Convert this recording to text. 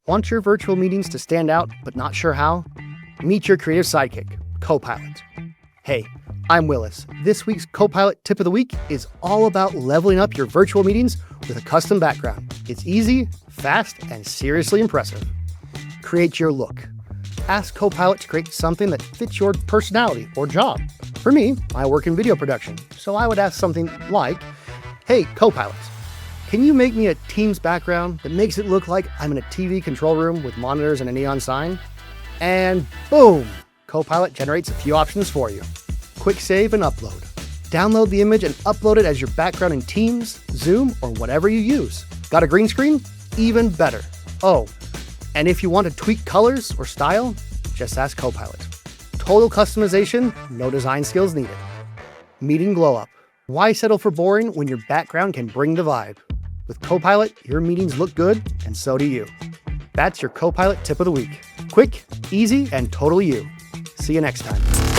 Want your virtual meetings to stand out, but not sure how? Meet your creative sidekick, Copilot. Hey, I'm Willis. This week's Copilot Tip of the Week is all about leveling up your virtual meetings with a custom background. It's easy, fast, and seriously impressive. Create your look. Ask Copilot to create something that fits your personality or job. For me, I work in video production, so I would ask something like, "Hey, Copilot, can you make me a Teams background that makes it look like I'm in a TV control room with monitors and a neon sign?" And boom, Copilot generates a few options for you. Quick save and upload. Download the image and upload it as your background in Teams, Zoom, or whatever you use. Got a green screen? Even better. Oh, and if you want to tweak colors or style, just ask Copilot. Total customization, no design skills needed. Meeting glow up. Why settle for boring when your background can bring the vibe? With Copilot, your meetings look good, and so do you. That's your Copilot Tip of the Week. Quick, easy, and totally you. See you next time.